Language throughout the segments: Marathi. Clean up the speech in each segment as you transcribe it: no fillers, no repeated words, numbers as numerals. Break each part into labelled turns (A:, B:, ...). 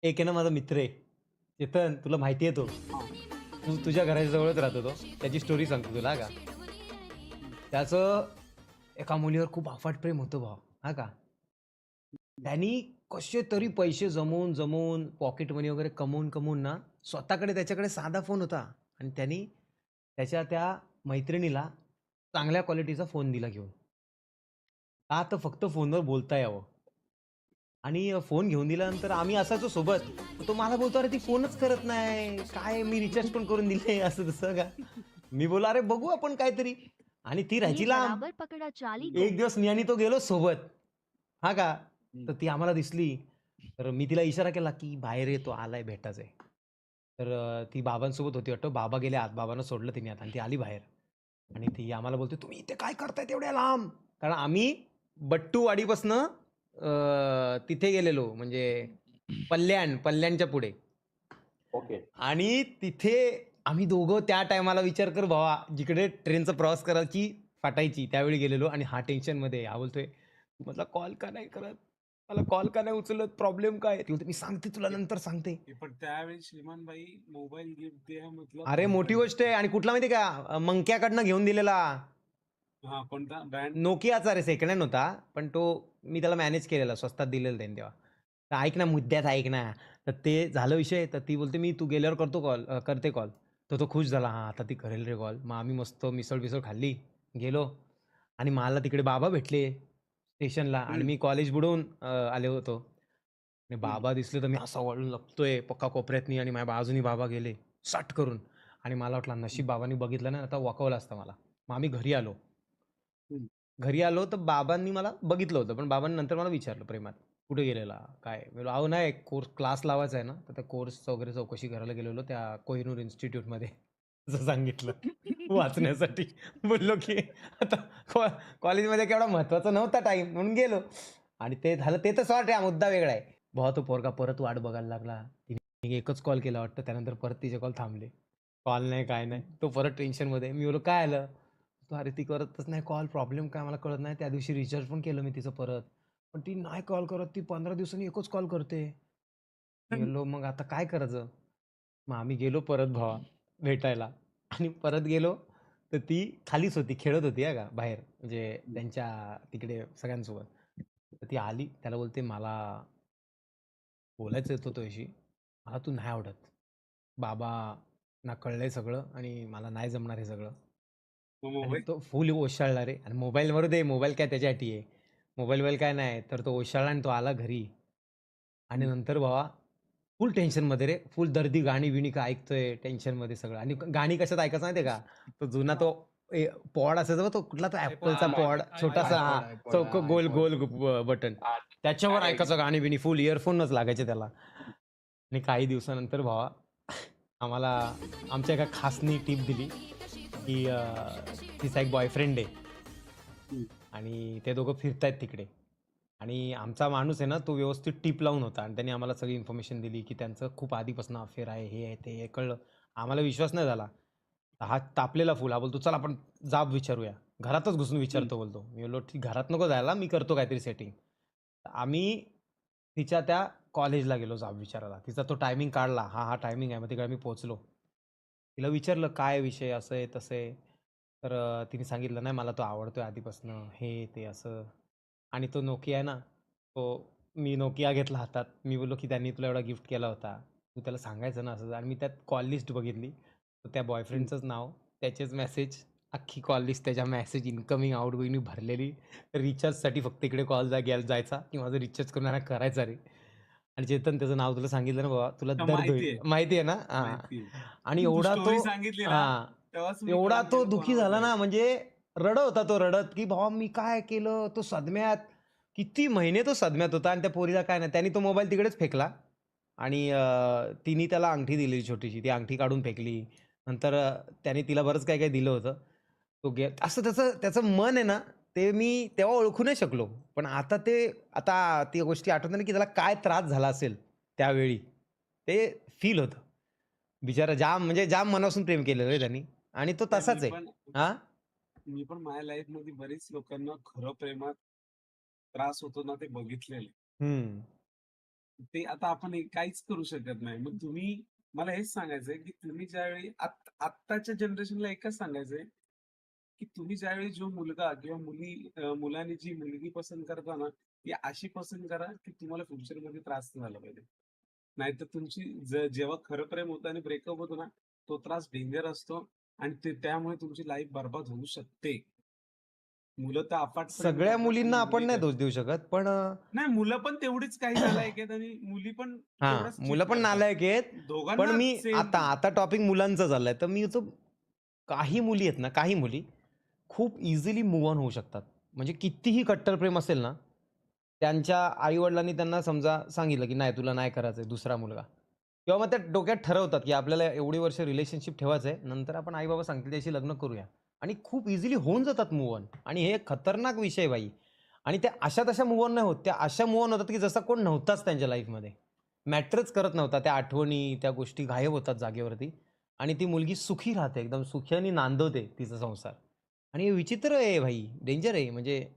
A: एक आहे ना माझा मित्र आहे. चेतन तुला माहिती आहे तो.
B: हां.
A: तू तुझ्या घराच्या जवळच राहतो तो. त्याची स्टोरी सांगतो तुला हां का.
B: हं.
A: त्याचं एका मुलीवर खूप अफाट प्रेम होतं भावा, हां का.
B: हं.
A: त्यांनी कसे तरी पैसे जमवून पॉकेट मनी वगैरे कमवून ना, स्वतःकडे त्याच्याकडे साधा फोन होता आणि त्यांनी त्याच्या त्या मैत्रिणीला चांगल्या क्वालिटीचा फोन दिला घेऊन. का तर फक्त फोनवर बोलता यावं. आणि फोन घेऊन दिल्यानंतर आम्ही असायचो सोबत. तर तो मला बोलतो, "अरे ती फोनच करत नाही. काय मी रिचार्ज पण करून दिले." असं तसं का. मी बोललो, "अरे बघू आपण काहीतरी." आणि ती
C: ये
A: राहायची लांब.
C: बराबर पकड़ा चाली
B: हं.
C: को.
A: एक दिवस मी आणि तो गेलो सोबत. हां का.
B: हं.
A: तर ती आम्हाला दिसली. तर मी तिला इशारा केला, की "बाहेर ये, तो आलाय भेटायचंय." तर ती बाबांसोबत होती वाटतं. बाबा गेले आत. बाबांना सोडलं तिने आत आणि ती आली बाहेर. आणि ती आम्हाला बोलते, "तुम्ही इथे काय करताय एवढ्या लांब?" कारण आम्ही बट्टूवाडीपासनं तिथे गेलेलो म्हणजे पल्ल्याणच्या पुढे.
B: ओके.
A: आणि तिथे आम्ही दोघं त्या टायमाला विचार कर भावा, जिकडे ट्रेनचा प्रवास करायची फाटायची त्यावेळी गेलेलो आणि हा टेन्शनमध्ये. हा बोलतोय, "मला कॉल का नाही करत? मला कॉल का नाही उचलत? प्रॉब्लेम काय आहे?" ती बोलते, "मी सांगते तुला
B: हे
A: नंतर सांगते."
B: हे पण त्यावेळी श्रीमानबाई मोबाईल गिफ्ट द्या मतलब
A: अरे मोठी
B: कंपनी.
A: गोष्ट आहे आणि कुठला माहिती आहे का? मंक्याकडनं घेऊन दिलेला.
B: हां, कोणता ब्रँड?
A: Nokiaचा रे सेकंड हँड होता. पण तो मी त्याला मॅनेज केलेला. स्वस्तात दिलेलं त्यांनी तेव्हा. तर ऐक ना, मुद्द्यात ऐक ना. तर ते झालं विषय. तर ती बोलते, "मी तू गेल्यावर करते कॉल." तर तो खुश झाला. हां, आता ती करेल रे कॉल. मग आम्ही मस्त मिसळ-बिसळ खाल्ली, गेलो आणि मला तिकडे बाबा भेटले स्टेशनला आणि
B: हं.
A: मी कॉलेज बुडवून आलो होतो. आणि
B: हं.
A: बाबा दिसले तर मी असा वळून लपतोय पक्का कोपऱ्यातनी आणि माझ्या बाजूनी बाबा गेले सट करून आणि मला वाटलं
B: हं.
A: नशीब बाबांनी बघितलं ना, आता वाकवलं असतं मला. मग आम्ही घरी आलो.
B: हं.
A: घरी आलो तर बाबांनी मला बघितलं होतं. पण बाबांनी नंतर मला विचारलं प्रेमात, "कुठे गेलेला? काय?" मी बोललो, "अहो नाही क्लास लावायचा आहे ना, तर त्या कोर्सचं वगैरे चौकशी करायला गेलेलो त्या कोहिनूर इन्स्टिट्यूटमध्ये." असं सांगितलं वाचण्यासाठी. बोललो की आता कॉ कॉलेजमध्ये केवढा महत्त्वाचा नव्हता टाईम म्हणून गेलो आणि ते झालं ते तर सॉर्ट आहे, हा मुद्दा वेगळा आहे. भावा तो पोरगा परत वाट बघायला लागला. तिने एकच कॉल केला वाटतं. त्यानंतर परत तिचे कॉल थांबले. कॉल नाही, काय नाही. तो परत टेन्शनमध्ये. मी बोललो, "काय आलं?" तो "अरे ती करतच नाही कॉल, प्रॉब्लेम काय मला कळत नाही." त्या दिवशी रिचार्ज पण केलं मी तिचं परत. पण ती नाही कॉल करत. ती 15 दिवसांनी एकच कॉल करते. मी बोललो, "मग आता काय करायचं?" मग आम्ही गेलो परत भावा भेटायला आणि परत गेलो, तर ती खालीच होती, खेळत होती हां का बाहेर. म्हणजे
B: हं.
A: त्यांच्या तिकडे सगळ्यांसोबत. तर ती आली. त्याला बोलते, "मला बोलायचं होतं तुझ्याशी. मला तू नाही आवडत. बाबांना कळलंय सगळं आणि मला नाही जमणार हे सगळं."
B: मग
A: आणि
B: मोबाईल?
A: तो फुल ओशाळला रे आणि मोबाईल मरू दे, मोबाईल काय त्याच्यासाठी आहे. मोबाईल-बिबाईल काय नाही. तर तो ओशाळला आणि तो आला घरी आणि
B: हं.
A: नंतर भावा फुल टेन्शनमध्ये रे. फुल दर्दी गाणी-बिणी का ऐकतोय टेन्शनमध्ये सगळं आणि गाणी कशात ऐकायचं माहिती आहे का? तो जुना
B: हां.
A: तो पॉड असायचा बघ तो कुठला तो Appleचा
B: iPod,
A: पॉड छोटासा
B: iPod, iPod.
A: चौक
B: हां,
A: गोल
B: iPod.
A: गोल बटन. त्याच्यावर ऐकायचं गाणी-बिणी फुल इयरफोनच लागायचे त्याला. आणि काही दिवसानंतर भावा आम्हाला आमच्या एका खासनी टिप दिली, की तिचा एक बॉयफ्रेंड आहे
B: हं.
A: आणि ते दोघं फिरतायत तिकडे. आणि आमचा माणूस आहे ना, तो व्यवस्थित टिप लावून होता आणि त्याने आम्हाला सगळी इन्फॉर्मेशन दिली, की त्यांचं खूप आधीपासून अफेअर आहे, हे आहे, ते आहे. कळलं. आम्हाला विश्वास नाही झाला. हा तापलेला फुल. हा बोलतो, "चल आपण जाब विचारूया." घरातच घुसून
B: हं.
A: विचारतो बोलतो. मी बोललो, "ठीक घरात नको जायला, मी करतो काहीतरी सेटिंग." आम्ही तिच्या त्या कॉलेजला गेलो जाब विचारायला. तिचा तो टायमिंग काढला. हा टायमिंग आहे. मग तिकडे आम्ही पोहोचलो. तिला विचारलं, "काय विषय?" असं आहे, तसं आहे. तर तिने सांगितलं, "नाही मला तो आवडतोय आधीपासनं." हे, ते असं. आणि तो Nokia आहे ना, तो मी Nokia घेतला हातात. मी बोललो, की "त्यांनी तुला एवढा गिफ्ट केला होता. तू त्याला सांगायचं ना असं." आणि मी त्यात कॉल लिस्ट बघितली. तर त्या
B: हं.
A: बॉयफ्रेंडचंच नाव, त्याचेच मेसेज, अख्खी कॉल लिस्ट त्याच्या मेसेज इन्कमिंग, आउटगोइंगनी भरलेली. रिचार्जसाठी फक्त इकडे कॉल जायचा, की माझं रिचार्ज करून आहे करायचा रे. आणि चेतन त्याचं नाव तुला सांगितलं ना बाबा, तुला
B: तर
A: दर्द
B: माहिती
A: होईल.
B: आहे,
A: माहिती आहे ना? हां.
B: माहिती आहे.
A: आणि
B: तू
A: एवढा तो
B: स्टोरी सांगितली ना,
A: हां.
B: तेव्हाच मी
A: एवढा
B: कळून
A: तो
B: गेलं
A: दुःखी झाला
B: कोणाबद्दल आहे.
A: ना, म्हणजे रडत होता तो रडत, की "भावा मी काय केलं?" तो सदम्यात. किती महिने तो सदम्यात होता आणि त्या पोरीला काय नाही. त्याने तो मोबाईल तिकडेच फेकला आणि तिने त्याला अंगठी दिली छोटीशी. ती अंगठी काढून फेकली. नंतर त्याने तिला बरंच काही-काही दिलं होतं. असं त्याचं त्याचं मन आहे ना, ते मी तेव्हा ओळखू नाही शकलो. पण आता त्या गोष्टी आठवतात ना, की त्याला काय त्रास झाला असेल त्यावेळी. ते फील होतं. बिचारा जाम म्हणजे जाम मनापासून प्रेम केलेलं रे त्यांनी आणि तो
B: नाही
A: तसाच आहे. हां?
B: मी पण माझ्या लाईफमध्ये बरीच लोकांना खरं प्रेमात त्रास होतो ना, ते बघितलेलं आहे.
A: हं.
B: ते आता आपण काहीच करू शकत नाही. मग तुम्ही मला हेच सांगायचंय, की तुम्ही ज्यावेळी आत्ताच्या जनरेशनला एकच सांगायचंय, की तुम्ही ज्यावेळी जो मुलगा किंवा मुलाने जी मुलगी पसंत करता ना, ती अशी पसंत करा, की तुम्हाला फ्युचरमध्ये त्रास नाही झाला पाहिजे. नाहीतर तुमची जेव्हा खरं प्रेम होतं आणि ब्रेकअप होतो ना, तो त्रास डेंजर असतो आणि त्यामुळे तुमची लाईफ बरबाद होऊ शकते. मुलं तर अफाट प्रेम
A: सगळ्या
B: करतात आणि
A: मुलींना आपण
B: मुली
A: नाही दोष
B: करतात.
A: देऊ शकत. पण
B: नाही, मुलं पण तेवढीच काही नालायक आहेत आणि मुली पण
A: हां,
B: तेवढ्याच
A: मुलं
B: चीट
A: पण
B: करतात.
A: नालायक आहेत. पण
B: दोघांना
A: मी
B: सेम.
A: आता टॉपिक मुलांचा चाललाय. तर मी तो काही मुली आहेत ना, काही मुली खूप इझिली मूव्ह ऑन होऊ शकतात. म्हणजे कितीही कट्टर प्रेम असेल ना, त्यांच्या आई-वडिलांनी त्यांना समजा सांगितलं, की "नाही, तुला नाही करायचंय दुसरा मुलगा." किंवा मग त्या डोक्यात ठरवतात, की आपल्याला एवढी वर्ष रिलेशनशिप ठेवायचं आहे. नंतर आपण आई-बाबा सांगतील त्याशी लग्न करूया. आणि खूप इझिली होऊन जातात मूव्ह ऑन. आणि हे खतरनाक विषय आहे भाई. आणि त्या अशा-तशा मूव्ह ऑन नाही होत. त्या अशा मूव्ह ऑन होतात, की जसा कोण नव्हताच त्यांच्या लाईफमध्ये. मॅटरच करत नव्हता. त्या आठवणी, त्या गोष्टी गायब होतात जागेवरती आणि ती मुलगी सुखी राहते. एकदम सुखाने नांदवते तिचा संसार. आणि हे विचित्र आहे भाई, डेंजर आहे. म्हणजे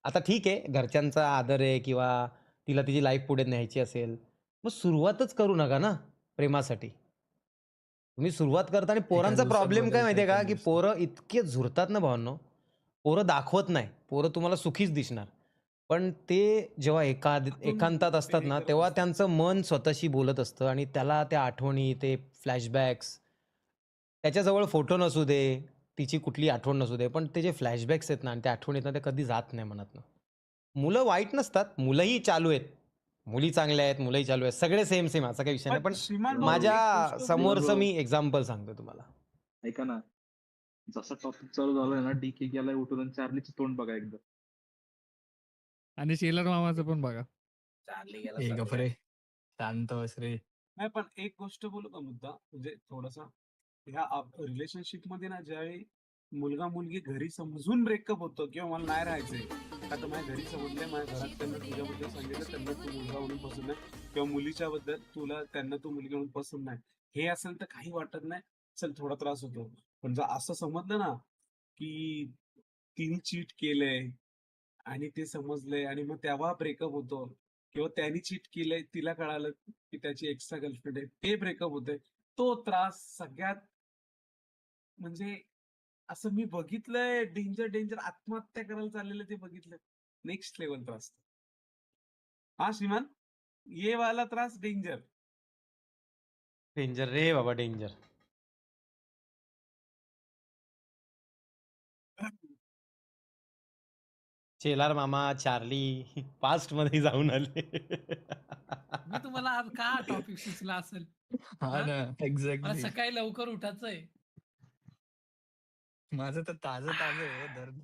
A: आता ठीक आहे, घरच्यांचा आदर आहे किंवा तिला तिची लाईफ पुढे न्यायची असेल, मग सुरुवातच करू नका ना प्रेमासाठी. तुम्ही सुरुवात करता आणि
C: एका
A: पोरांचा
C: दिवसात
A: प्रॉब्लेम काय
C: बदलतं
A: माहिती आहे
C: एका
A: का, की
C: दिवसात.
A: पोरं इतके झुरतात ना भावांनो, पोरं दाखवत नाही. पोरं तुम्हाला सुखीच दिसणार. पण ते जेव्हा
B: आतून
A: एकांतात
B: ते
A: असतात
B: हे
A: ना,
B: करत
A: तेव्हा
B: असतात.
A: त्यांचं मन स्वतःशी बोलत असतं आणि त्याला त्या आठवणी, ते फ्लॅशबॅक्स त्याच्याजवळ फोटो नसू दे, तिची कुठली आठवण नसू दे, पण ते जे फ्लॅशबॅक्स आहेत ना आणि त्या आठवणी आहेत ना, ते कधी जात नाही मनातनं. मुलं वाईट नसतात, मुलंही चालू आहेत. मुली चांगल्या आहेत, मुलंही चालू आहेत. सगळे सेम असा काही विषय नाही.
B: पण
A: पण
B: श्रीमान भाऊ
C: शिवाभाऊ,
B: एक
A: माझ्या
B: गोष्ट
A: समोरचं
C: शिवाभाऊ
A: मी एक्झाम्पल सांगतो तुम्हाला.
C: ऐका ना, जसा टॉपिक चालू झालाय ना, डी गेलाय उठून आणि चार्लीचं तोंड बघा एकदा.
D: आणि शेलर मामाचं पण बघा.
B: चार्ली गेला
E: ए गप
B: सगळं.
E: रे, शांत बस रे.
B: नाही, पण एक गोष्ट बोलू का मुद्दा? म्हणजे थोडासा ह्या रिलेशनशिपमध्ये ना, ज्यावेळी मुलगा-मुलगी घरी समजून ब्रेकअप होतं किंवा मला नाही राहायचंय. आता माझ्या घरी समजलंय, माझ्या घरात त्यांना तुझ्याबद्दल सांगितलं, त्यांना तू मुलगा म्हणून पसंत नाही किंवा मुलीच्या बद्दल त्यांना तू मुलगी म्हणून पसंत नाही. हे असेल तर काही वाटत नाही. चल थोडा त्रास होतो. पण जर असं समजलं ना, की तिने चीट केलंय आणि ते समजलंय आणि मग तेव्हा ब्रेकअप होतो किंवा त्याने चीट केलंय, तिला कळालं की त्याची एक्स्ट्रा गर्लफ्रेंड आहे, ते ब्रेकअप होतंय. तो त्रास सगळ्यात म्हणजे असं मी बघितलंय डेंजर आत्महत्या करायला चाललेलं ते बघितलंय. नेक्स्ट लेव्हल त्रास. हां, श्रीमान? ये वाला त्रास डेंजर.
A: डेंजर रे बाबा, डेंजर. शेलार मामा, चार्ली पास्टमध्ये जाऊन आले.
F: मी तुम्हाला आज का टॉपिक सुचला असेल?
E: हा
F: हा?
E: ना,
F: मला
E: एक्झॅक्टली.
F: सकाळी लवकर उठायचंय.
E: माझं तर ताजं आहे हो दर्द.